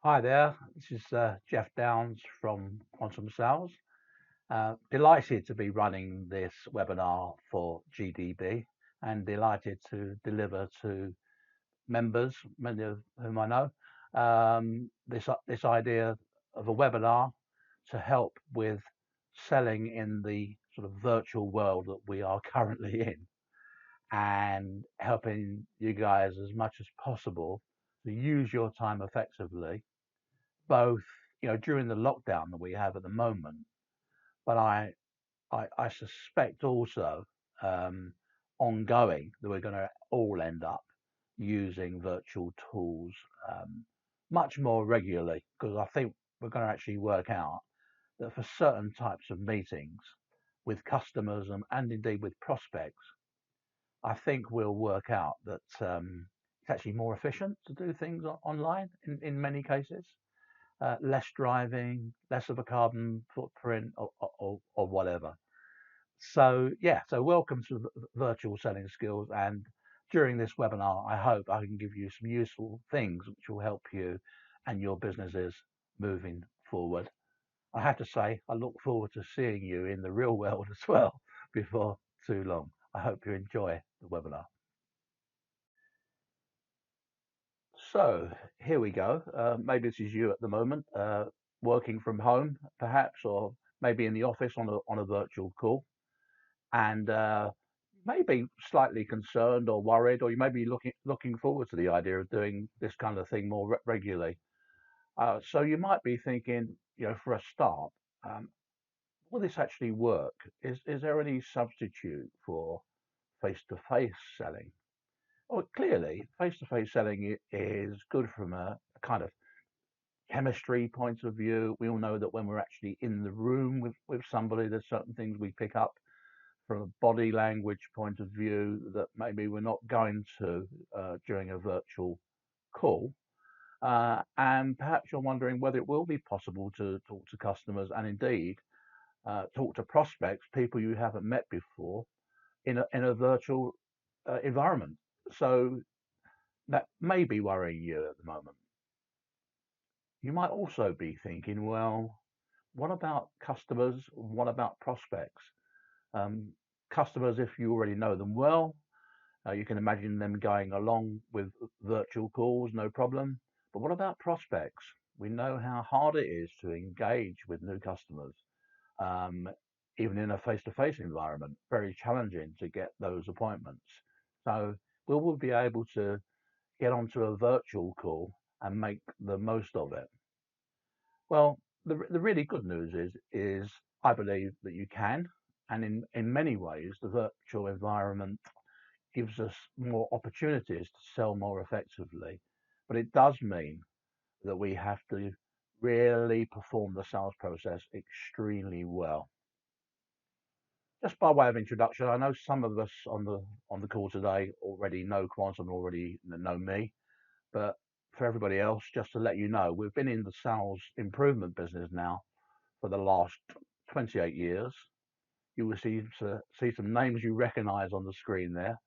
Hi there, this is Jeff Downs from Quantum Sales. Delighted to be running this webinar for GDB and delighted to deliver to members, many of whom I know, this idea of a webinar to help with selling in the sort of virtual world that we are currently in and helping you guys as much as possible to use your time effectively both during the lockdown that we have at the moment, but I suspect also um, ongoing that we're going to all end up using virtual tools much more regularly because I think we're going to actually work out that for certain types of meetings with customers and indeed with prospects, I think we'll work out that it's actually more efficient to do things online in many cases, less driving, less of a carbon footprint, or whatever. So yeah, so welcome to virtual selling skills. And during this webinar, I hope I can give you some useful things which will help you and your businesses moving forward. I have to say, I look forward to seeing you in the real world as well before too long. I hope you enjoy the webinar. So here we go. Maybe this is you at the moment, working from home, perhaps, or maybe in the office on a virtual call, and maybe slightly concerned or worried, or you may be looking forward to the idea of doing this kind of thing more regularly. So you might be thinking, for a start, um, will this actually work? Is there any substitute for face-to-face selling? Well, clearly, face-to-face selling is good from a kind of chemistry point of view. We all know that when we're actually in the room with somebody, there's certain things we pick up from a body language point of view that maybe we're not going to during a virtual call. And perhaps you're wondering whether it will be possible to talk to customers and indeed talk to prospects, people you haven't met before, in a virtual environment. So that may be worrying you at the moment. You might also be thinking, well, what about customers? What about prospects? Um, Customers, if you already know them well, you can imagine them going along with virtual calls, no problem. But what about prospects? We know how hard it is to engage with new customers, um, even in a face-to-face environment. Very challenging to get those appointments. So will we be able to get onto a virtual call and make the most of it? Well, the really good news is I believe that you can, and in many ways, the virtual environment gives us more opportunities to sell more effectively. But it does mean that we have to really perform the sales process extremely well. Just by way of introduction, I know some of us on the call today already know Quantum, already know me, but for everybody else, just to let you know, we've been in the sales improvement business now for the last 28 years. You will see some names you recognize on the screen there,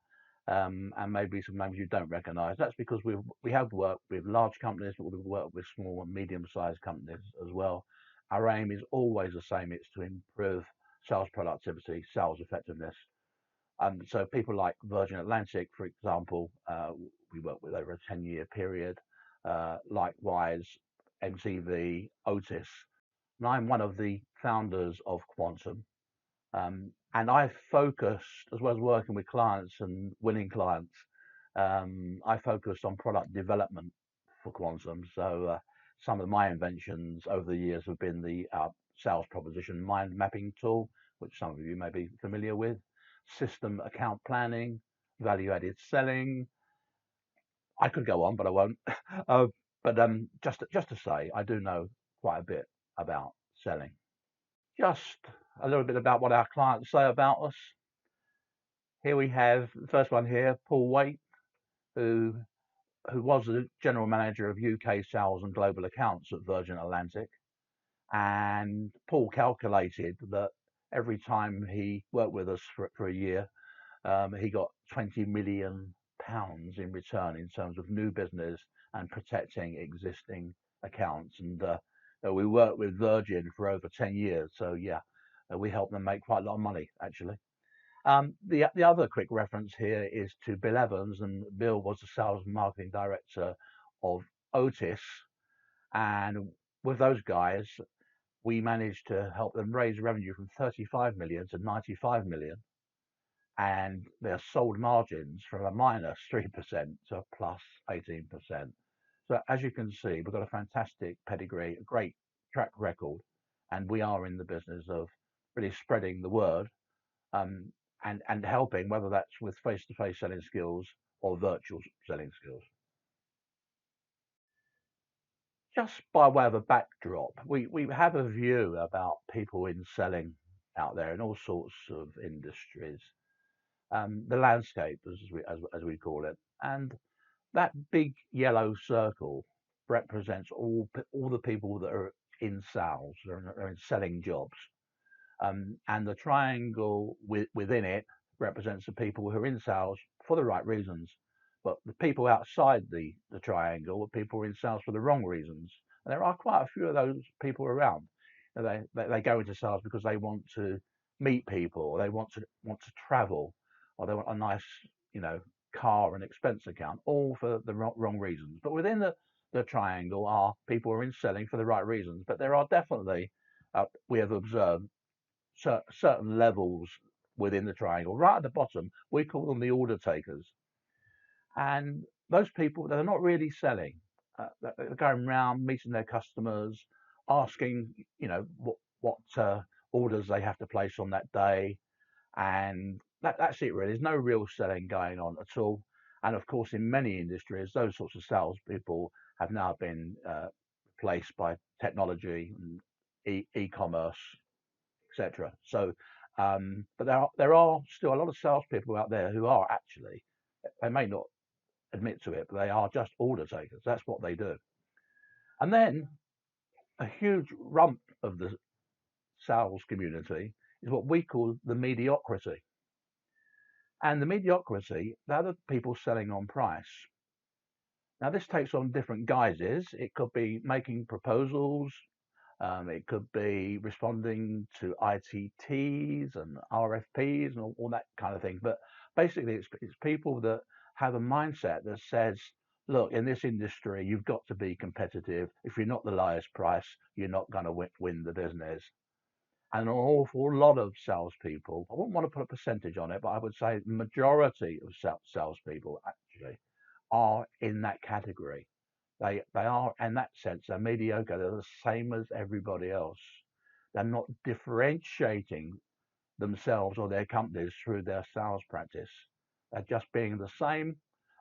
and maybe some names you don't recognize. That's because we have worked with large companies, but we've worked with small and medium-sized companies as well. Our aim is always the same. It's to improve sales productivity, sales effectiveness. So people like Virgin Atlantic, for example, we worked with over a 10-year period. Likewise, MTV, Otis. And I'm one of the founders of Quantum. And I focused, as well as working with clients and winning clients, I focused on product development for Quantum. So some of my inventions over the years have been the sales proposition mind mapping tool, which some of you may be familiar with, system account planning, value added selling. I could go on, but I won't. uh, but just to say, I do know quite a bit about selling. Just a little bit about what our clients say about us. Here we have the first one here, Paul Waite, who was the general manager of UK sales and global accounts at Virgin Atlantic. And Paul calculated that every time he worked with us for a year, he got £20 million in return in terms of new business and protecting existing accounts. And we worked with Virgin for over 10 years. So, yeah, we helped them make quite a lot of money, actually. The other quick reference here is to Bill Evans, and Bill was the sales and marketing director of Otis. And with those guys, we managed to help them raise revenue from 35 million to 95 million, and their sold margins from a -3% to a +18%. So as you can see, we've got a fantastic pedigree, a great track record, and we are in the business of really spreading the word, um, and helping, whether that's with face-to-face selling skills or virtual selling skills. Just by way of a backdrop, we have a view about people in selling out there in all sorts of industries, the landscape, as we call it, and that big yellow circle represents all the people that are in sales, are in selling jobs. And the triangle within it represents the people who are in sales for the right reasons. But the people outside the triangle are people who are in sales for the wrong reasons. And there are quite a few of those people around. They go into sales because they want to meet people, or they want to travel, or they want a nice, you know, car and expense account, all for the wrong reasons. But within the triangle are people who are in selling for the right reasons. But there are definitely, we have observed, certain levels within the triangle. Right at the bottom, we call them the order takers, and those people, they're not really selling. They're going around meeting their customers, asking, what orders they have to place on that day, and that's it really. There's no real selling going on at all. And of course, in many industries, those sorts of salespeople have now been replaced by technology and e-commerce, etc. So, but there are still a lot of salespeople out there who are actually, they may not admit to it, but they are just order takers. That's what they do. And then a huge rump of the sales community is what we call the mediocrity. And the mediocrity, they're the people selling on price. Now, this takes on different guises. It could be making proposals. It could be responding to ITTs and RFPs and all that kind of thing. But basically, it's people that have a mindset that says, look, in this industry, you've got to be competitive. If you're not the lowest price, you're not going to win the business. And an awful lot of salespeople, I wouldn't want to put a percentage on it, but I would say the majority of salespeople actually are in that category. They are, in that sense, they're mediocre. They're the same as everybody else. They're not differentiating themselves or their companies through their sales practice. They're just being the same,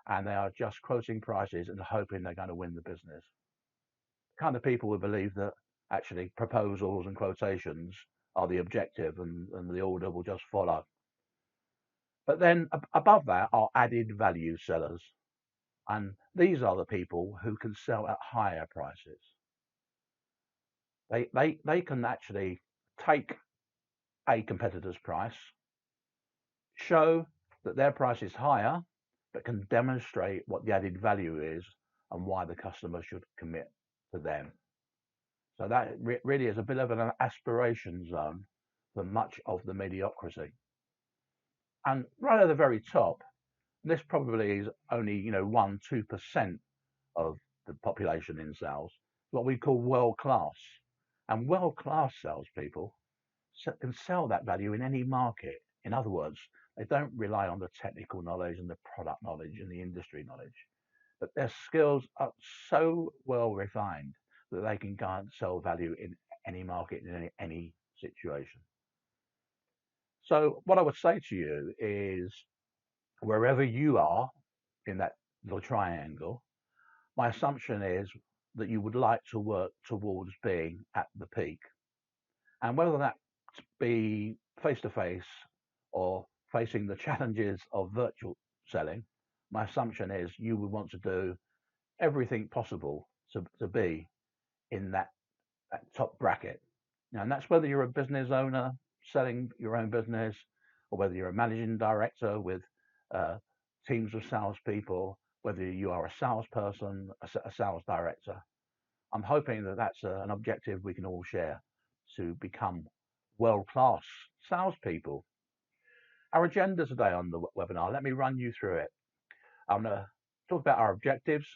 and they are just quoting prices and hoping they're going to win the business. Kind of people who believe that actually proposals and quotations are the objective, and the order will just follow. But then above that are added value sellers. And these are the people who can sell at higher prices. They can actually take a competitor's price, show that their price is higher, but can demonstrate what the added value is and why the customer should commit to them. So that really is a bit of an aspiration zone for much of the mediocrity. And right at the very top, this probably is only 1-2% of the population in sales, what we call world class. And world class salespeople can sell that value in any market. In other words, they don't rely on the technical knowledge and the product knowledge and the industry knowledge, but their skills are so well refined that they can go and sell value in any market, in any situation. So what I would say to you is, wherever you are in that little triangle, my assumption is that you would like to work towards being at the peak. And whether that be face to face or facing the challenges of virtual selling, my assumption is you would want to do everything possible to be in that top bracket. And that's whether you're a business owner selling your own business, or whether you're a managing director with teams of salespeople, whether you are a salesperson, a sales director. I'm hoping that that's an objective we can all share to become world-class salespeople. Our agenda today on the webinar, let me run you through it. I'm going to talk about our objectives,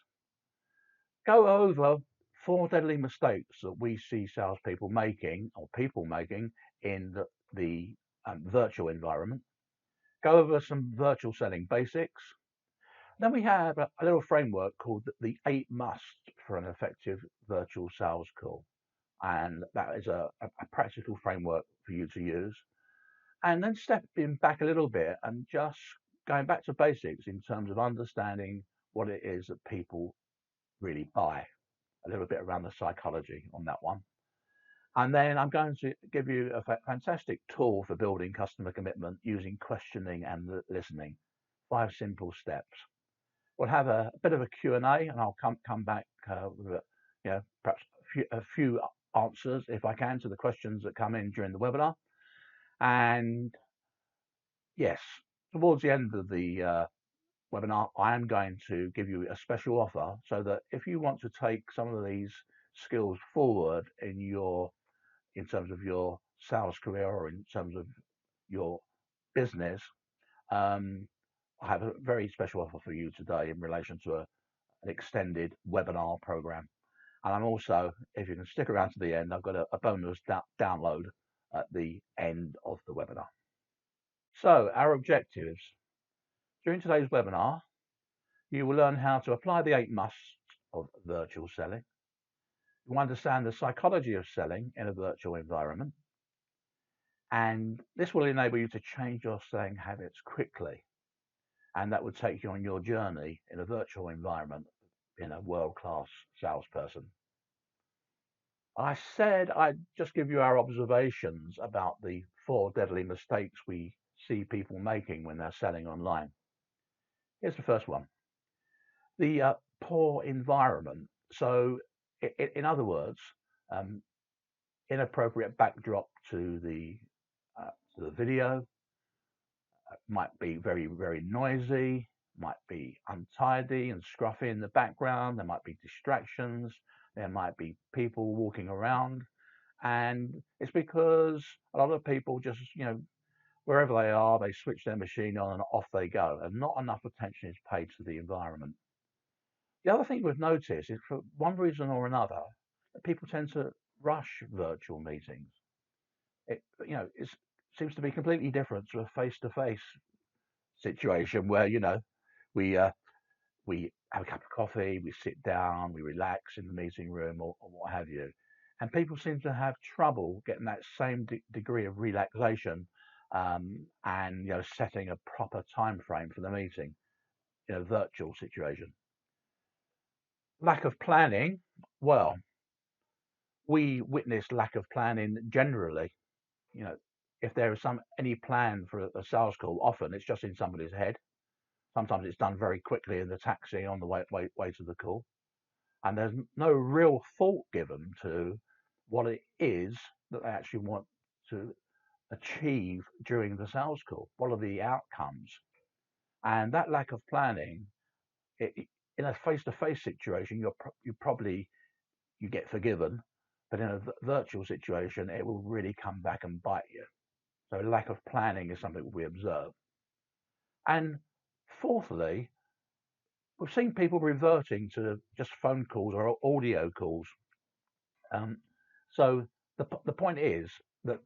go over 4 deadly mistakes that we see salespeople making or people making in the virtual environment, go over some virtual selling basics. Then we have a little framework called the 8 musts for an effective virtual sales call. And that is a practical framework for you to use. And then stepping back a little bit and just going back to basics in terms of understanding what it is that people really buy, a little bit around the psychology on that one. And then I'm going to give you a fantastic tool for building customer commitment using questioning and listening. 5 simple steps. We'll have a bit of a Q&A, and I'll come back with perhaps a few answers, if I can, to the questions that come in during the webinar. And yes, towards the end of the webinar, I am going to give you a special offer so that if you want to take some of these skills forward in terms of your sales career or in terms of your business, I have a very special offer for you today in relation to an extended webinar program. And I'm also, if you can stick around to the end, I've got a bonus download at the end of the webinar. So our objectives. During today's webinar, you will learn how to apply the 8 musts of virtual selling. You understand the psychology of selling in a virtual environment. And this will enable you to change your selling habits quickly. And that would take you on your journey in a virtual environment in a world-class salesperson. I said I'd just give you our observations about the 4 deadly mistakes we see people making when they're selling online. Here's the first one. The poor environment. So in other words, inappropriate backdrop to the video, might be very, very noisy, might be untidy and scruffy in the background. There might be distractions. There might be people walking around. And it's because a lot of people just, wherever they are, they switch their machine on and off they go. And not enough attention is paid to the environment. The other thing we've noticed is for one reason or another, people tend to rush virtual meetings. It seems to be completely different to a face-to-face situation where we we have a cup of coffee, we sit down, we relax in the meeting room or what have you, and people seem to have trouble getting that same degree of relaxation and setting a proper time frame for the meeting in a virtual situation. Lack of planning. Well, we witness lack of planning generally. If there is any plan for a sales call, often it's just in somebody's head. Sometimes it's done very quickly in the taxi on the way to the call. And there's no real thought given to what it is that they actually want to achieve during the sales call. What are the outcomes? And that lack of planning, in a face-to-face situation, you get forgiven, but in a virtual situation, it will really come back and bite you. So lack of planning is something we observe. And fourthly, we've seen people reverting to just phone calls or audio calls. So the point is that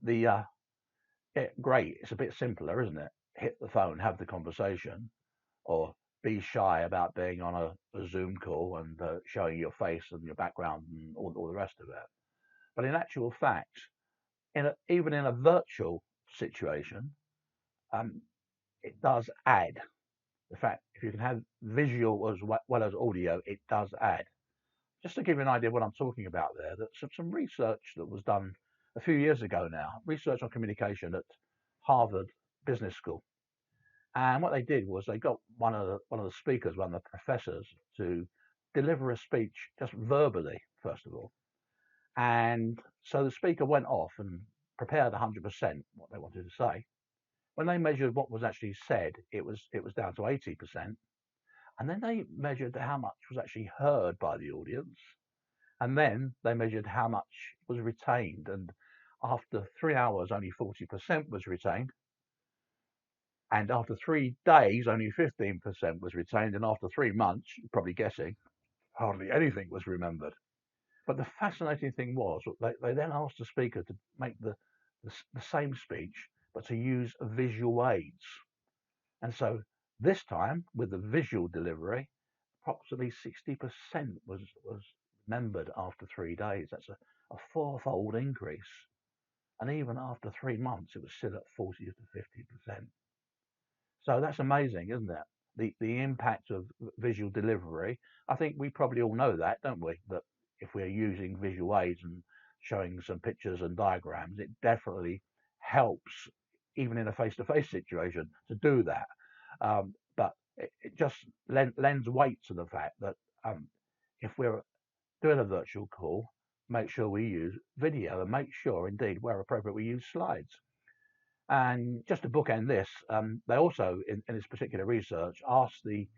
great, it's a bit simpler, isn't it? Hit the phone, have the conversation, or be shy about being on a Zoom call and showing your face and your background and all the rest of it. But in actual fact, even in a virtual situation, it does add. The fact, if you can have visual as well as audio, it does add. Just to give you an idea of what I'm talking about there, that some research that was done a few years ago now, research on communication at Harvard Business School. And what they did was they got one of the speakers, one of the professors, to deliver a speech just verbally, first of all. And so the speaker went off and prepared 100% what they wanted to say. When they measured what was actually said, it was down to 80%. And then they measured how much was actually heard by the audience. And then they measured how much was retained. And after 3 hours, only 40% was retained. And after 3 days, only 15% was retained. And after 3 months, you're probably guessing, hardly anything was remembered. But the fascinating thing was they then asked the speaker to make the same speech, but to use visual aids. And so this time, with the visual delivery, approximately 60% was remembered after 3 days. That's a fourfold increase. And even after 3 months, it was still at 40 to 50%. So that's amazing, isn't it? The impact of visual delivery. I think we probably all know that, don't we? That if we're using visual aids and showing some pictures and diagrams, it definitely helps, even in a face-to-face situation, to do that. But it just lends weight to the fact that if we're doing a virtual call, make sure we use video and make sure, indeed, where appropriate, we use slides. And just to bookend this, they also, in this particular research, asked the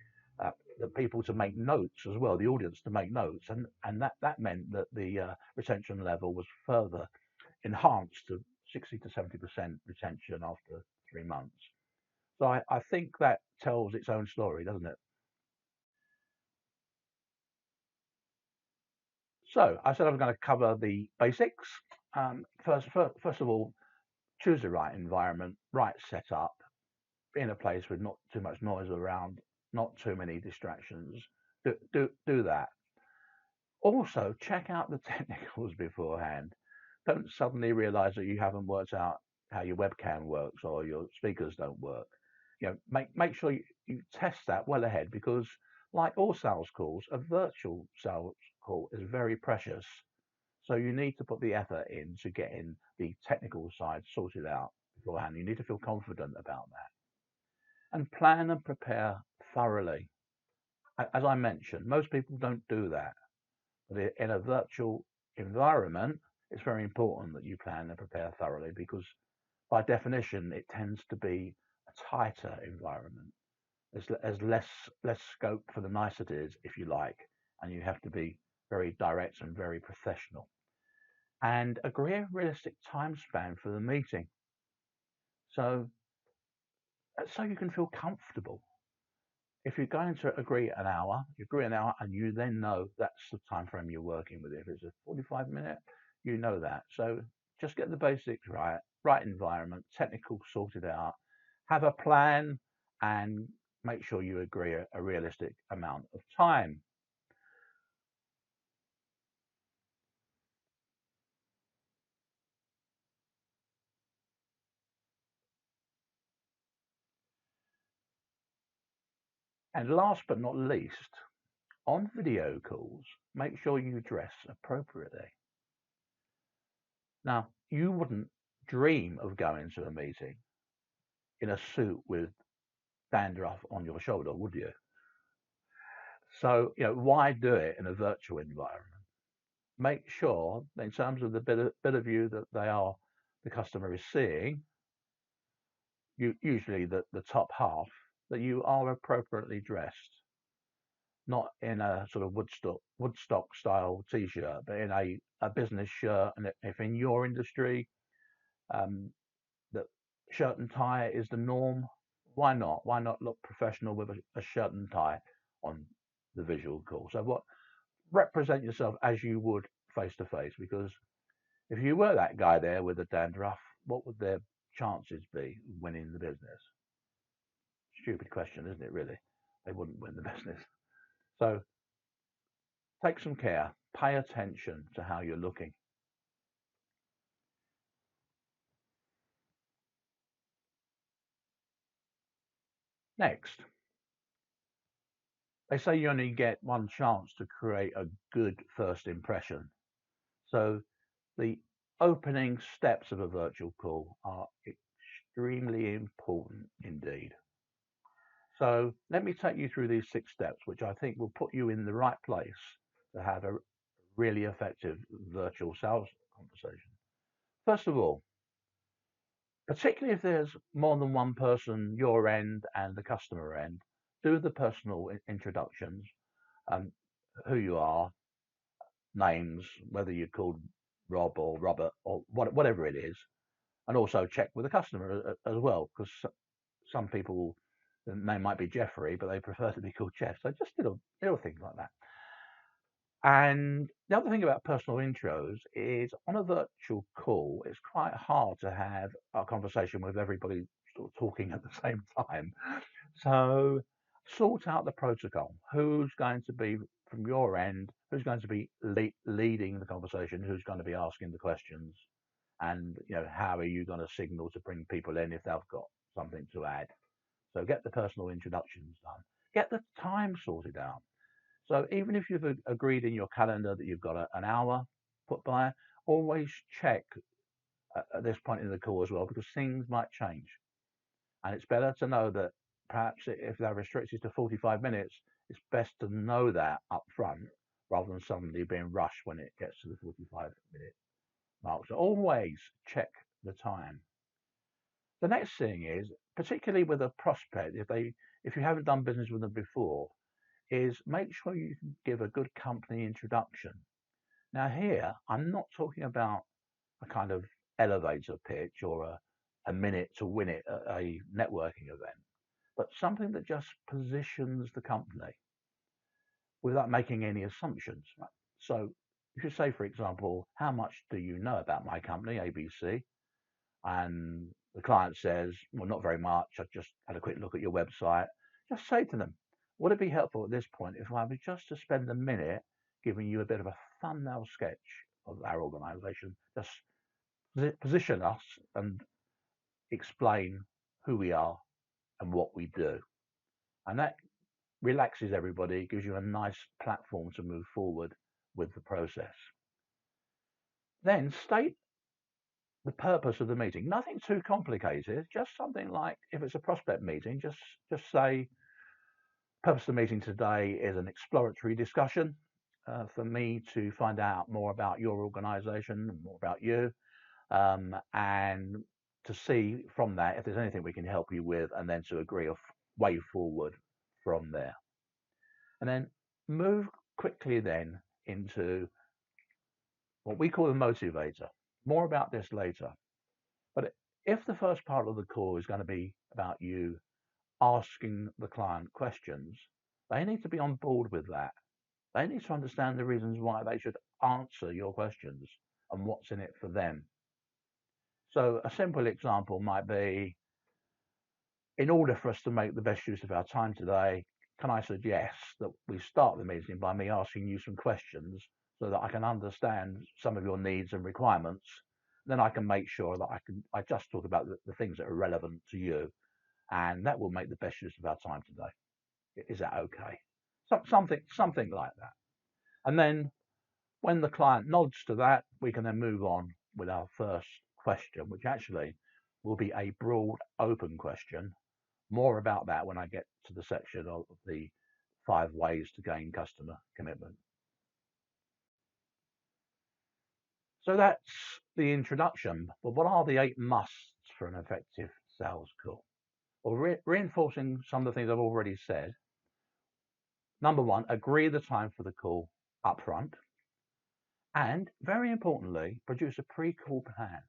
people to make notes as well, the audience to make notes, and that meant that the retention level was further enhanced to 60 to 70% retention after 3 months. So I think that tells its own story, doesn't it? So I said I was going to cover the basics. First of all, choose the right environment, right setup, be in a place with not too much noise around, not too many distractions. Do that. Also, check out the technicals beforehand. Don't suddenly realize that you haven't worked out how your webcam works or your speakers don't work. Make sure you test that well ahead, because like all sales calls, a virtual sales call is very precious. So you need to put the effort in to getting the technical side sorted out beforehand. You need to feel confident about that and plan and prepare thoroughly. As I mentioned, most people don't do that. But in a virtual environment, it's very important that you plan and prepare thoroughly, because by definition, it tends to be a tighter environment. There's less scope for the niceties, if you like, and you have to be very direct and very professional. And agree a realistic time span for the meeting, so you can feel comfortable. If you're going to agree an hour, you agree an hour, and you then know that's the time frame you're working with. If it's a 45-minute, you know that. So just get the basics right, right environment, technical sorted out, have a plan, and make sure you agree a realistic amount of time. And last but not least, on video calls, make sure you dress appropriately. Now, you wouldn't dream of going to a meeting in a suit with dandruff on your shoulder, would you? So, why do it in a virtual environment? Make sure, in terms of the bit of you that the customer is seeing, usually the top half, that you are appropriately dressed, not in a sort of Woodstock style t-shirt, but in a business shirt. And if in your industry, um, that shirt and tie is the norm, why not? Why not look professional with a shirt and tie on the visual call? So represent yourself as you would face to face, because if you were that guy there with the dandruff, what would their chances be of winning the business? Stupid question, isn't it, really? They wouldn't win the business. So take some care, pay attention to how you're looking. Next, they say you only get one chance to create a good first impression. So the opening steps of a virtual call are extremely important indeed. So let me take you through these 6 steps, which I think will put you in the right place to have a really effective virtual sales conversation. First of all, particularly if there's more than one person, your end and the customer end, do the personal introductions, um, who you are, names, whether you're called Rob or Robert or whatever it is, and also check with the customer as well, because some people, the name might be Jeffrey, but they prefer to be called Jeff. So just little things like that. And the other thing about personal intros is on a virtual call, it's quite hard to have a conversation with everybody sort of talking at the same time. So sort out the protocol. Who's going to be from your end? Who's going to be leading the conversation? Who's going to be asking the questions? And how are you going to signal to bring people in if they've got something to add? So get the personal introductions done. Get the time sorted out. So even if you've agreed in your calendar that you've got an hour put by, always check at this point in the call as well, because things might change. And it's better to know that perhaps if they're restricted to 45 minutes, it's best to know that up front rather than suddenly being rushed when it gets to the 45-minute mark. So always check the time. The next thing is, particularly with a prospect, if you haven't done business with them before, is make sure you give a good company introduction. Now here, I'm not talking about a kind of elevator pitch or a minute to win it at a networking event, but something that just positions the company without making any assumptions. Right? So if you say, for example, how much do you know about my company, ABC? And the client says, well, not very much. I just had a quick look at your website. Just say to them, would it be helpful at this point if I was just to spend a minute giving you a bit of a thumbnail sketch of our organization, just position us and explain who we are and what we do. And that relaxes everybody, gives you a nice platform to move forward with the process. Then state the purpose of the meeting. Nothing too complicated, just something like, if it's a prospect meeting, just say, purpose of the meeting today is an exploratory discussion for me to find out more about your organization, more about you, and to see from that if there's anything we can help you with, and then to agree a way forward from there. And then move quickly then into what we call the motivator. More about this later. But if the first part of the call is going to be about you asking the client questions, they need to be on board with that. They need to understand the reasons why they should answer your questions and what's in it for them. So a simple example might be, in order for us to make the best use of our time today, can I suggest that we start the meeting by me asking you some questions so that I can understand some of your needs and requirements. Then I can make sure that I just talk about the things that are relevant to you, and that will make the best use of our time today. Is that okay? Something like that. And then when the client nods to that, we can then move on with our first question, which actually will be a broad, open question. More about that when I get to the section of the 5 ways to gain customer commitment. So that's the introduction. But what are the 8 musts for an effective sales call? Well, reinforcing some of the things I've already said. Number 1, agree the time for the call up front. And very importantly, produce a pre-call plan.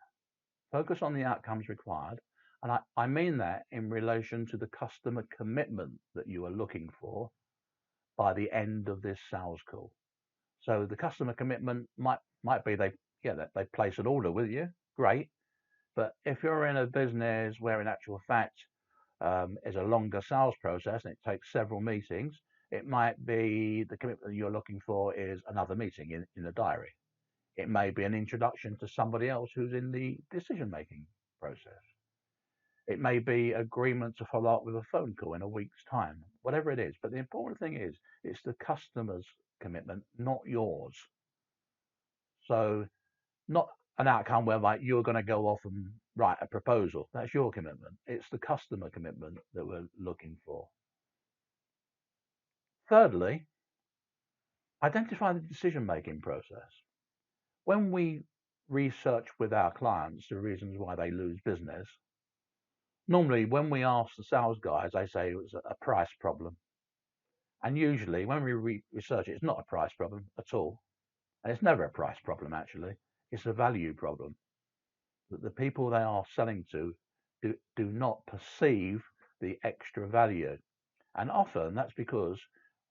Focus on the outcomes required. And I mean that in relation to the customer commitment that you are looking for by the end of this sales call. So the customer commitment might be they place an order with you, great. But if you're in a business where in actual fact is a longer sales process and it takes several meetings, it might be the commitment you're looking for is another meeting in the diary. It may be an introduction to somebody else who's in the decision-making process. It may be agreement to follow up with a phone call in a week's time, whatever it is. But the important thing is, it's the customer's commitment, not yours. So not an outcome whereby you're going to go off and write a proposal. That's your commitment. It's the customer commitment that we're looking for. Thirdly, identify the decision-making process. When we research with our clients the reasons why they lose business, Normally, when we ask the sales guys, they say it was a price problem. And usually, when we research it, it's not a price problem at all. And it's never a price problem, actually. It's a value problem that the people they are selling to do not perceive the extra value. And often that's because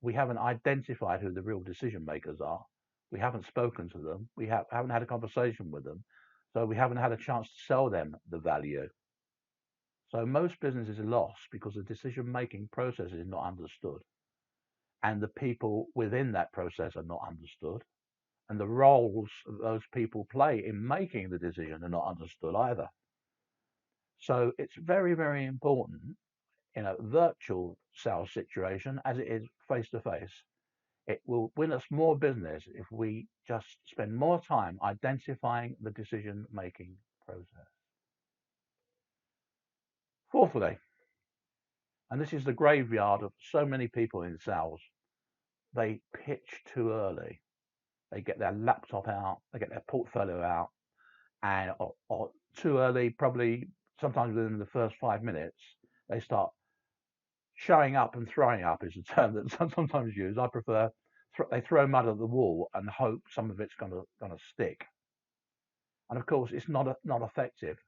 we haven't identified who the real decision makers are. We haven't spoken to them. We haven't had a conversation with them. So we haven't had a chance to sell them the value. So most businesses are lost because the decision making process is not understood. And the people within that process are not understood. And the roles those people play in making the decision are not understood either. So it's very, very important in a virtual sales situation as it is face to face. It will win us more business if we just spend more time identifying the decision making process. Fourthly, and this is the graveyard of so many people in sales, they pitch too early. They get their laptop out, they get their portfolio out, and or too early, probably sometimes within the first 5 minutes, they start showing up and throwing up is a term that sometimes used. I prefer they throw mud at the wall and hope some of it's gonna stick. And of course, it's not effective.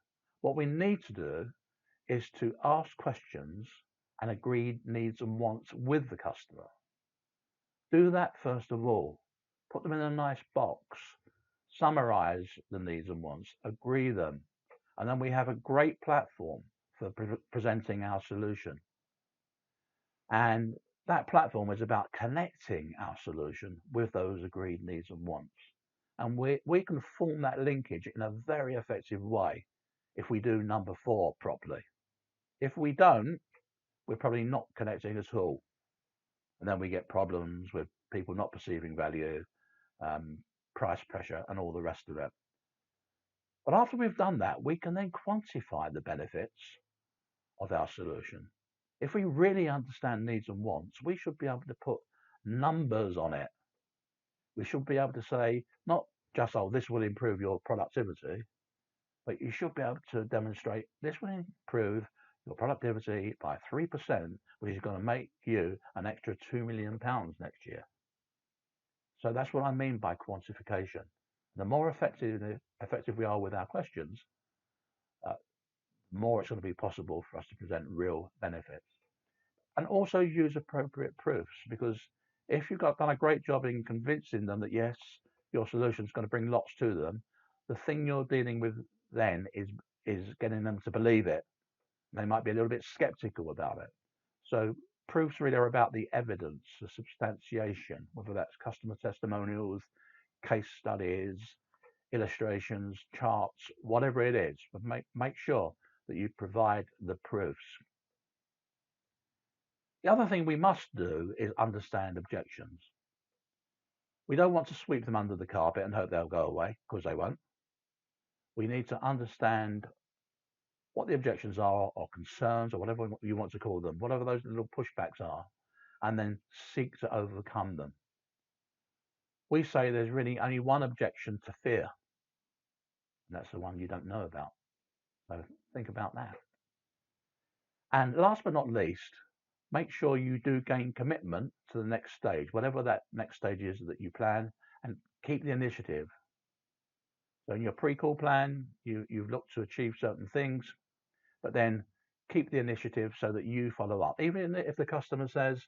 What we need to do is to ask questions and agree needs and wants with the customer. Do that first of all. Put them in a nice box. Summarize the needs and wants. Agree them. And then we have a great platform for presenting our solution. And that platform is about connecting our solution with those agreed needs and wants. And we can form that linkage in a very effective way if we do number 4 properly. If we don't, we're probably not connecting at all. And then we get problems with people not perceiving value, price pressure, and all the rest of it. But after we've done that, we can then quantify the benefits of our solution. If we really understand needs and wants, we should be able to put numbers on it. We should be able to say, not just, oh, this will improve your productivity, but you should be able to demonstrate this will improve your productivity by 3%, which is going to make you an extra £2 million next year. So that's what I mean by quantification. The more effective we are with our questions, more it's going to be possible for us to present real benefits. And also use appropriate proofs, because if you've done a great job in convincing them that yes, your solution is going to bring lots to them, the thing you're dealing with then is getting them to believe it. They might be a little bit skeptical about it. So proofs really are about the evidence, the substantiation, whether that's customer testimonials, case studies, illustrations, charts, whatever it is. But make sure that you provide the proofs. The other thing we must do is understand objections. We don't want to sweep them under the carpet and hope they'll go away, because they won't. We need to understand what the objections are, or concerns, or whatever you want to call them, whatever those little pushbacks are, and then seek to overcome them. We say there's really only one objection to fear, and that's the one you don't know about. So think about that. And last but not least, make sure you do gain commitment to the next stage, whatever that next stage is that you plan, and keep the initiative. So in your pre-call plan, you've looked to achieve certain things, but then keep the initiative so that you follow up. Even if the customer says,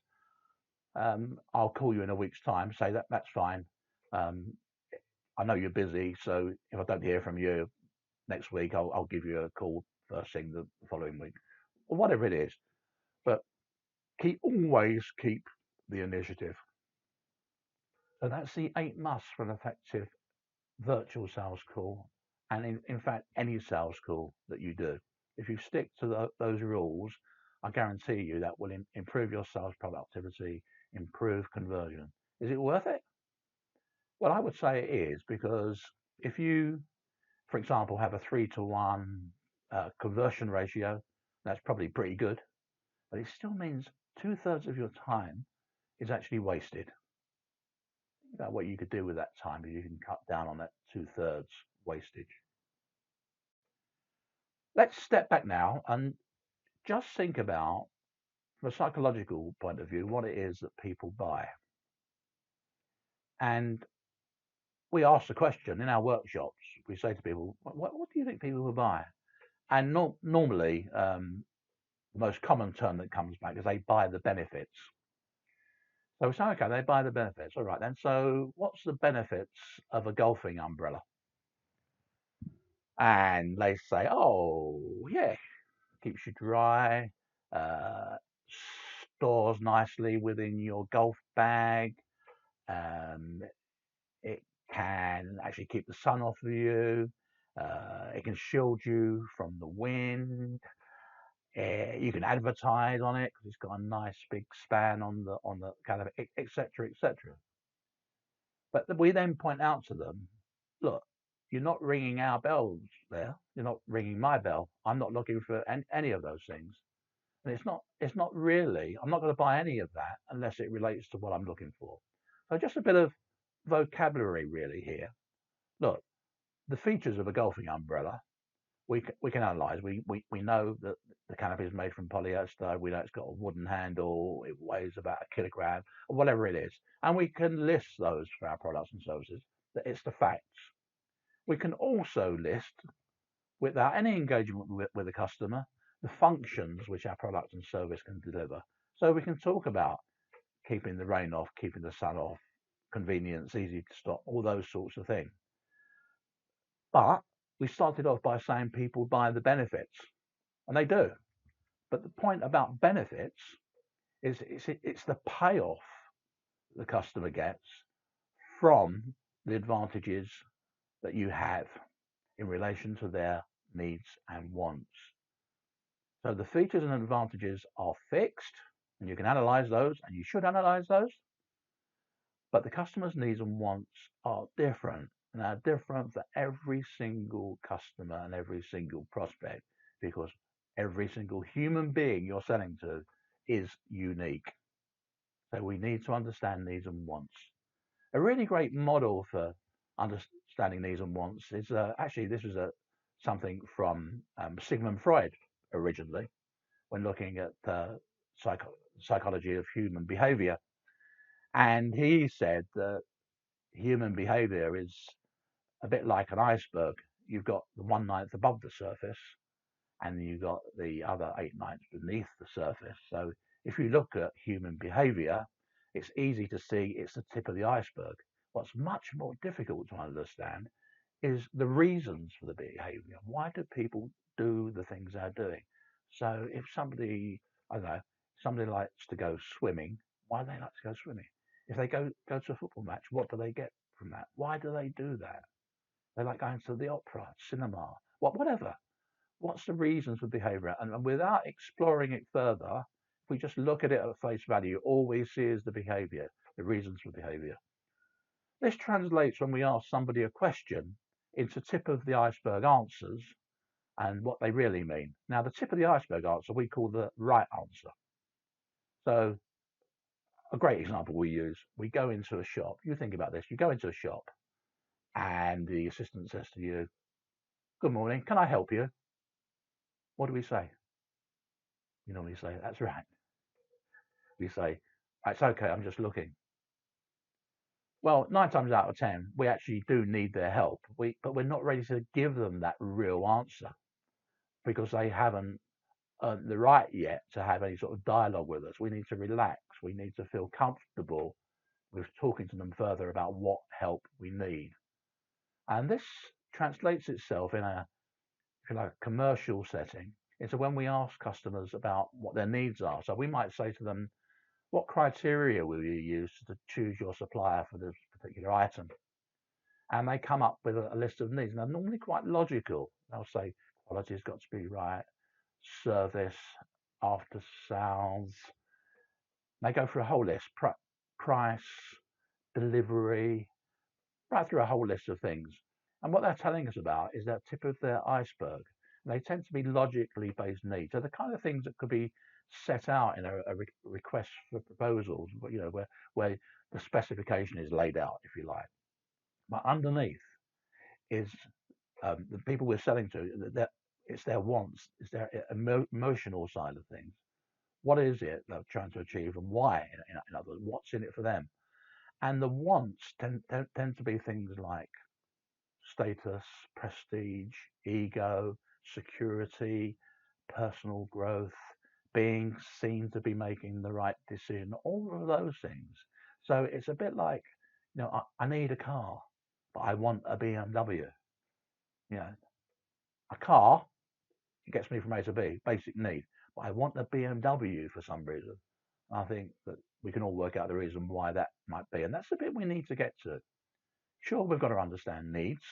I'll call you in a week's time, say that's fine. I know you're busy, so if I don't hear from you next week, I'll give you a call first thing the following week, or whatever it is. But always keep the initiative. So that's the 8 musts for an effective virtual sales call, and in fact, any sales call that you do. If you stick to those rules, I guarantee you that will improve your sales productivity, improve conversion. Is it worth it? Well, I would say it is, because if you, for example, have a 3-to-1 conversion ratio, that's probably pretty good, but it still means 2/3 of your time is actually wasted. Think about what you could do with that time if you can cut down on that 2/3 wastage. Let's step back now and just think about, from a psychological point of view, what it is that people buy. And we ask the question in our workshops. We say to people, what do you think people will buy? And normally, the most common term that comes back is they buy the benefits. So we say, okay, they buy the benefits. All right, then. So what's the benefits of a golfing umbrella? And they say, oh, yeah, keeps you dry, uh, stores nicely within your golf bag. Um, it can actually keep the sun off of you. It can shield you from the wind. You can advertise on it because it's got a nice big span on the kind of etc. etc. But we then point out to them, look, you're not ringing our bells there. You're not ringing my bell. I'm not looking for any of those things. And it's not really, I'm not going to buy any of that unless it relates to what I'm looking for. So just a bit of vocabulary really here. Look, the features of a golfing umbrella, we can analyze. We know that the canopy is made from polyester. We know it's got a wooden handle. It weighs about a kilogram or whatever it is. And we can list those for our products and services. That it's the facts. We can also list, without any engagement with the customer, the functions which our product and service can deliver. So we can talk about keeping the rain off, keeping the sun off, convenience, easy to stop, all those sorts of things. But we started off by saying people buy the benefits, and they do. But the point about benefits is it's the payoff the customer gets from the advantages that you have in relation to their needs and wants. So the features and advantages are fixed, and you can analyze those, and you should analyze those. But the customer's needs and wants are different, and are different for every single customer and every single prospect, because every single human being you're selling to is unique. So we need to understand needs and wants. A really great model for understanding needs and wants is actually this is something from Sigmund Freud originally, when looking at psychology of human behavior. And he said that human behavior is a bit like an iceberg. You've got the one ninth above the surface, and you've got the other eight ninths beneath the surface. So if you look at human behavior, it's easy to see it's the tip of the iceberg. What's much more difficult to understand is the reasons for the behavior. Why do people do the things they're doing? So if somebody, I don't know, somebody likes to go swimming, why do they like to go swimming? If they go to a football match, what do they get from that? Why do they do that? They like going to the opera, cinema, whatever. What's the reasons for behavior? And without exploring it further, if we just look at it at face value, all we see is the behavior, the reasons for behavior. This translates when we ask somebody a question into tip of the iceberg answers and what they really mean. Now, the tip of the iceberg answer we call the right answer. So, a great example we use, we go into a shop. You think about this. You go into a shop and the assistant says to you, "Good morning, can I help you?" What do we say? You normally say, "That's right." We say, "It's okay, I'm just looking." Well, 9 times out of 10, we actually do need their help. But we're not ready to give them that real answer because they haven't earned the right yet to have any sort of dialogue with us. We need to relax. We need to feel comfortable with talking to them further about what help we need. And this translates itself in a, if you like, commercial setting into when we ask customers about what their needs are. So we might say to them, what criteria will you use to choose your supplier for this particular item? And they come up with a list of needs, and they're normally quite logical. They'll say quality's got to be right, service, after sales. They go through a whole list, price, delivery, right through a whole list of things. And what they're telling us about is that tip of their iceberg. And they tend to be logically based needs. So the kind of things that could be set out in a request for proposals, where the specification is laid out, if you like. But underneath is the people we're selling to. It's their wants, it's their emotional side of things. What is it they're trying to achieve and why? In other words, what's in it for them? And the wants tend to be things like status, prestige, ego, security, personal growth, being seen to be making the right decision, all of those things. So it's a bit like, I need a car, but I want a BMW. You know, a car, it gets me from A to B, basic need, but I want a BMW for some reason. I think that we can all work out the reason why that might be. And that's the bit we need to get to. Sure, we've got to understand needs,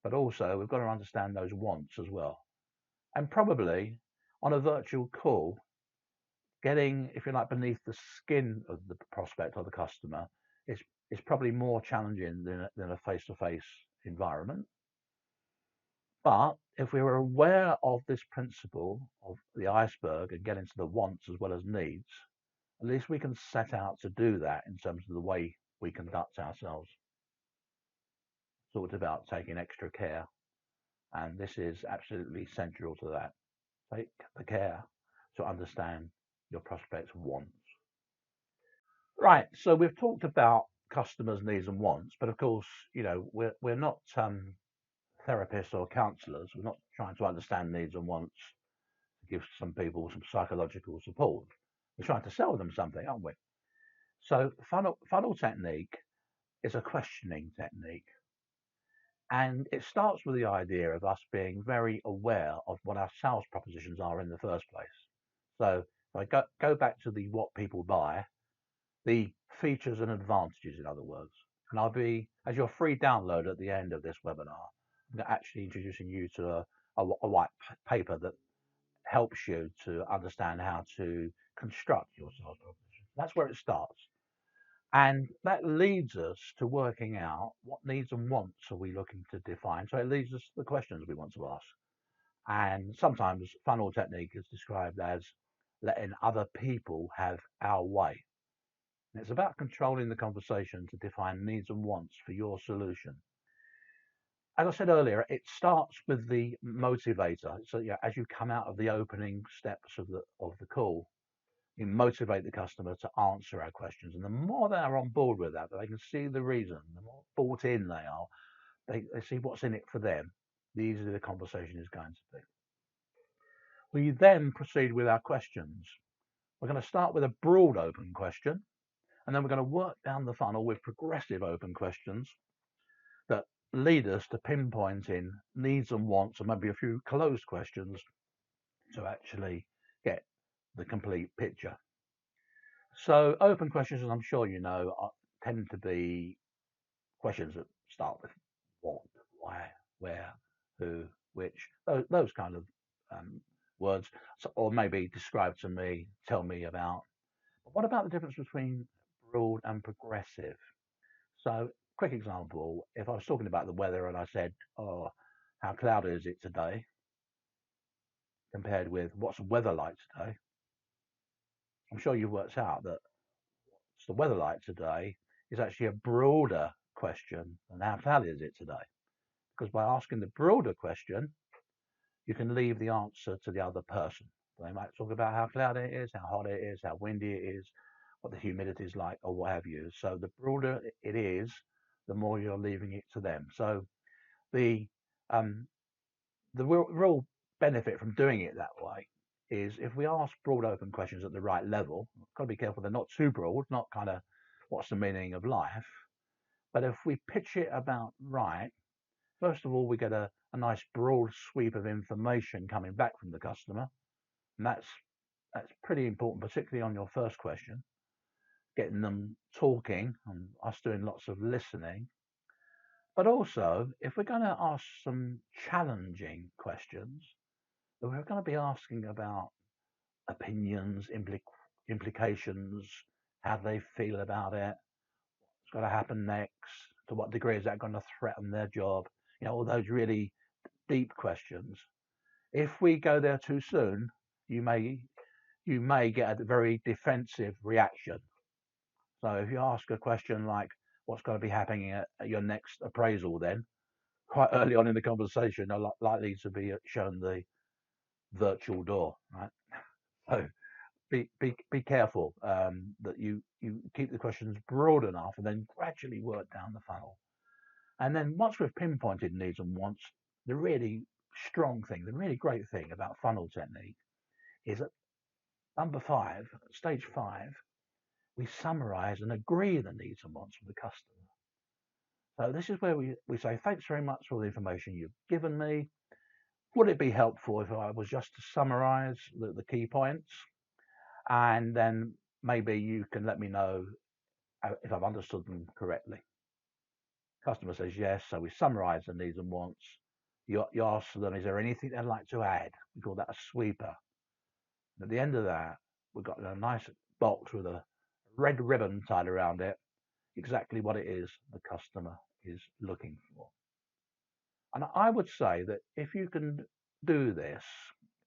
but also we've got to understand those wants as well. And probably on a virtual call, getting, if you like, beneath the skin of the prospect or the customer is is probably more challenging than a face-to-face environment. But if we were aware of this principle of the iceberg and get into the wants as well as needs, at least we can set out to do that in terms of the way we conduct ourselves. Talked about taking extra care, and this is absolutely central to that. Take the care to understand your prospect's wants. Right. So we've talked about customers' needs and wants, but of course, we're not therapists or counsellors. We're not trying to understand needs and wants to give some people some psychological support. We're trying to sell them something, aren't we? So funnel technique is a questioning technique. And it starts with the idea of us being very aware of what our sales propositions are in the first place. So if I go back to the what people buy, the features and advantages, in other words. And I'll be, as your free download at the end of this webinar, I'm actually introducing you to a white paper that helps you to understand how to construct your sales proposition. That's where it starts. And that leads us to working out what needs and wants are we looking to define. So it leads us to the questions we want to ask. And sometimes funnel technique is described as letting other people have our way. And it's about controlling the conversation to define needs and wants for your solution. As I said earlier, it starts with the motivator. So as you come out of the opening steps of the call, you motivate the customer to answer our questions. And the more they're on board with that, they can see the reason, the more bought in they are, they see what's in it for them, the easier the conversation is going to be. We then proceed with our questions. We're going to start with a broad open question, and then we're going to work down the funnel with progressive open questions that lead us to pinpointing needs and wants, and maybe a few closed questions to actually get the complete picture. So open questions, as I'm sure you know, tend to be questions that start with what, why, where, who, which, those kind of words, or maybe describe to me, tell me about. But what about the difference between broad and progressive? So, quick example, if I was talking about the weather and I said, oh, how cloudy is it today? Compared with what's the weather like today? I'm sure you've worked out that what's the weather like today is actually a broader question than how cloudy is it today? Because by asking the broader question, you can leave the answer to the other person. They might talk about how cloudy it is, how hot it is, how windy it is, what the humidity is like, or what have you. So the broader it is, the more you're leaving it to them. So the um, the real benefit from doing it that way is if we ask broad open questions at the right level, got to be careful they're not too broad, not kind of what's the meaning of life. But if we pitch it about right, first of all, we get a nice broad sweep of information coming back from the customer. And that's pretty important, particularly on your first question, getting them talking and us doing lots of listening. But also, if we're going to ask some challenging questions, then we're going to be asking about opinions, implications, how they feel about it, what's going to happen next, to what degree is that going to threaten their job, all those really deep questions. If we go there too soon, you may get a very defensive reaction. So if you ask a question like, what's going to be happening at your next appraisal then? quite early on in the conversation are likely to be shown the virtual door, right? So be careful that you keep the questions broad enough and then gradually work down the funnel. And then once we've pinpointed needs and wants, the really strong thing, the really great thing about funnel technique is that number five, stage five, we summarize and agree the needs and wants of the customer. So this is where we say, thanks very much for the information you've given me. Would it be helpful if I was just to summarize the key points? And then maybe you can let me know if I've understood them correctly. Customer says yes, so we summarize the needs and wants. You ask them, is there anything they'd like to add? We call that a sweeper. And at the end of that, we've got a nice box with a red ribbon tied around it, exactly what it is the customer is looking for. And I would say that if you can do this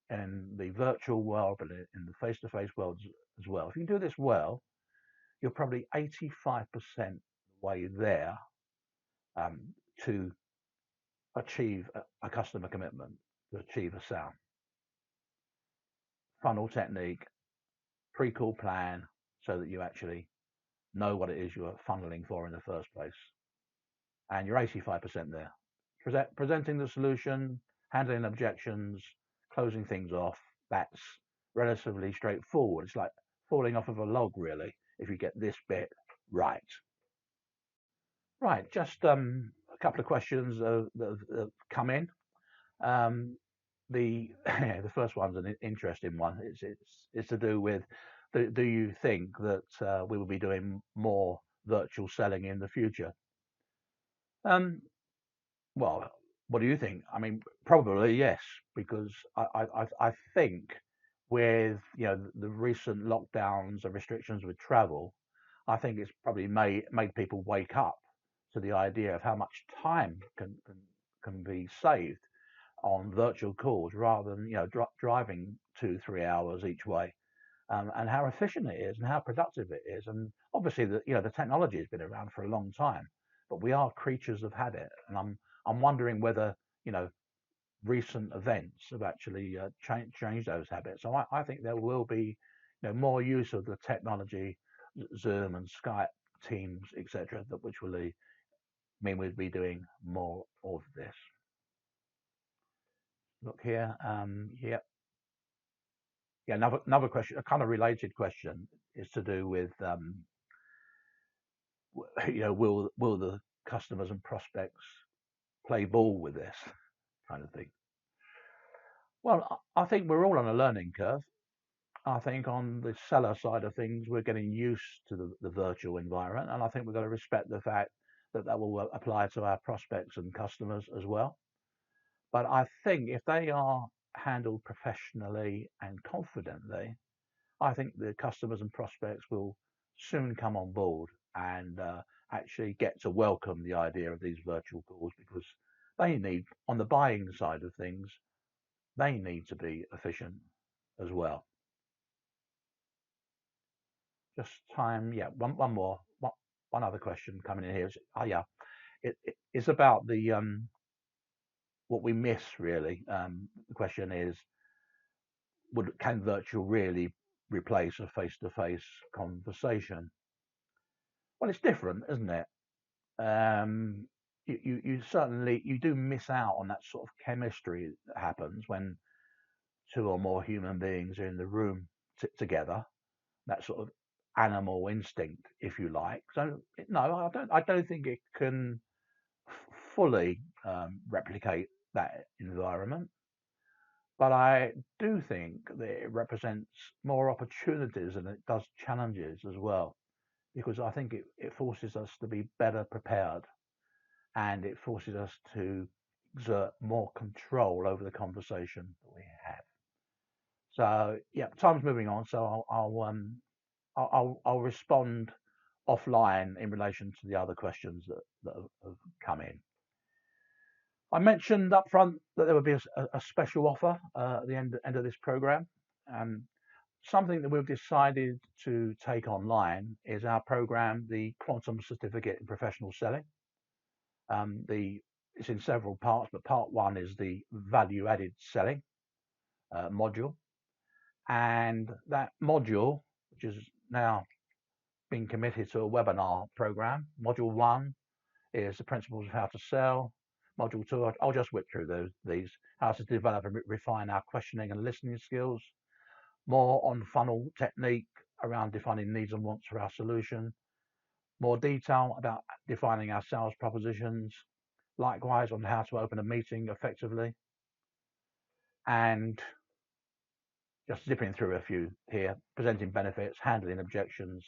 in the virtual world, but in the face-to-face world as well, if you can do this well, you're probably 85% way there to achieve a customer commitment, to achieve a sale. Funnel technique, pre-call plan, so that you actually know what it is you're funneling for in the first place. And you're 85% there. Presenting the solution, handling objections, closing things off, that's relatively straightforward. It's like falling off of a log, really, if you get this bit right. Right, just a couple of questions that have come in. The the first one's an interesting one. It's to do with do you think that we will be doing more virtual selling in the future? Um, well, what do you think? I mean, probably yes, because I think with the recent lockdowns and restrictions with travel, I think it's probably made people wake up to the idea of how much time can be saved on virtual calls rather than driving 2-3 hours each way, and how efficient it is and how productive it is. And obviously, the technology has been around for a long time, but we are creatures of habit, and I'm wondering whether recent events have actually changed those habits. So I think there will be more use of the technology, Zoom and Skype, Teams, etc., that which will mean we'll be doing more of this. Look here. Yep. Yeah. Another question, a kind of related question, is to do with will the customers and prospects play ball with this kind of thing? Well, I think we're all on a learning curve. I think on the seller side of things, we're getting used to the virtual environment, and I think we've got to respect the fact that that will apply to our prospects and customers as well. But I think if they are handled professionally and confidently, I think the customers and prospects will soon come on board and actually get to welcome the idea of these virtual calls, because they need, on the buying side of things, they need to be efficient as well. Just time, yeah. One more, one other question coming in here. Yeah, it's about the what we miss really. The question is, can virtual really replace a face-to-face conversation? Well, it's different, isn't it? You certainly you do miss out on that sort of chemistry that happens when two or more human beings are in the room together. That sort of animal instinct, if you like. So no, I don't think it can fully replicate that environment. But I do think that it represents more opportunities than it does challenges as well, because I think it forces us to be better prepared, and it forces us to exert more control over the conversation that we have. So yeah, time's moving on, so I'll respond offline in relation to the other questions that have come in. I mentioned up front that there would be a special offer at the end of this program. Something that we've decided to take online is our program, the Quantum Certificate in Professional Selling. it's in several parts, but part one is the value added selling module. And that module, which is now been committed to a webinar program, module one is the principles of how to sell. Module two, I'll just whip through these, how to develop and refine our questioning and listening skills. More on funnel technique around defining needs and wants for our solution. More detail about defining our sales propositions. Likewise on how to open a meeting effectively. And just zipping through a few here, presenting benefits, handling objections,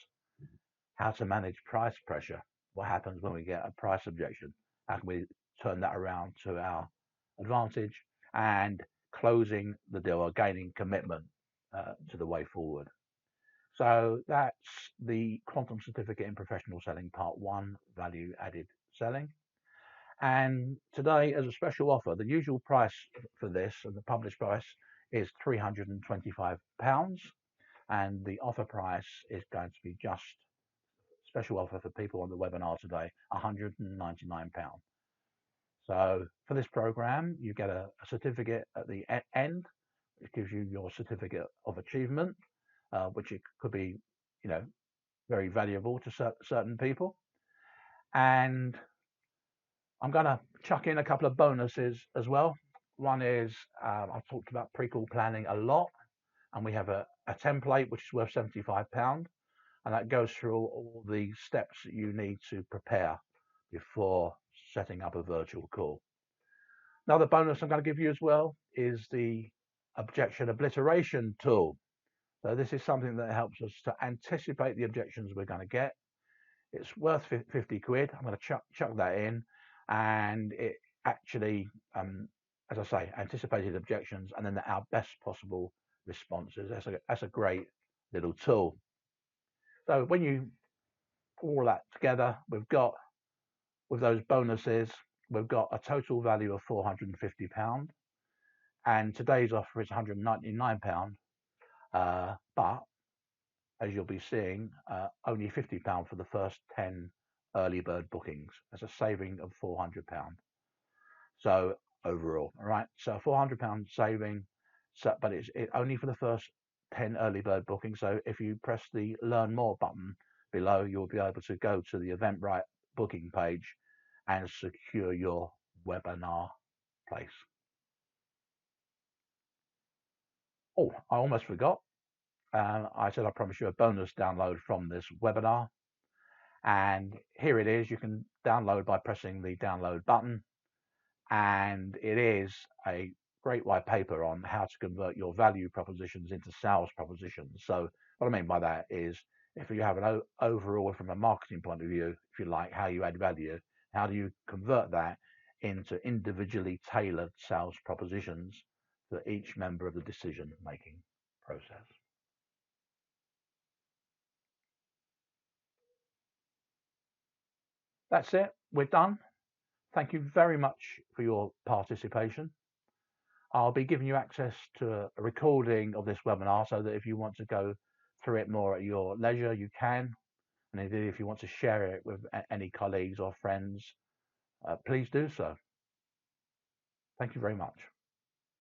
how to manage price pressure. What happens when we get a price objection? How can we turn that around to our advantage? And closing the deal or gaining commitment to the way forward. So that's the Quantum Certificate in Professional Selling Part 1, Value Added Selling. And today, as a special offer, the usual price for this and the published price is £325, and the offer price is going to be just special offer for people on the webinar today, £199. So for this program, you get a certificate at the end, which gives you your certificate of achievement, which it could be, very valuable to certain people. And I'm going to chuck in a couple of bonuses as well. One is I've talked about pre-call planning a lot, and we have a template which is worth £75, and that goes through all the steps that you need to prepare before setting up a virtual call. Another bonus I'm going to give you as well is the objection obliteration tool. So this is something that helps us to anticipate the objections we're going to get. It's worth 50 quid. I'm going to chuck that in, and it actually, as I say, anticipated objections and then our best possible responses. That's a great little tool. So when you put all that together, with those bonuses, we've got a total value of £450, and today's offer is £199. But as you'll be seeing, only £50 for the first 10 early bird bookings. That's a saving of £400. So overall, all right. So £400 saving, but it's only for the first 10 early bird bookings. So if you press the Learn More button below, you'll be able to go to the Eventbrite booking page and secure your webinar place. Oh, I almost forgot. I said I promise you a bonus download from this webinar. And here it is. You can download by pressing the download button. And it is a great white paper on how to convert your value propositions into sales propositions. So what I mean by that is if you have an overall, from a marketing point of view, if you like, how you add value, how do you convert that into individually tailored sales propositions for each member of the decision-making process. That's it. We're done. Thank you very much for your participation. I'll be giving you access to a recording of this webinar so that if you want to go through it more at your leisure, you can. And indeed, if you want to share it with any colleagues or friends, please do so. Thank you very much.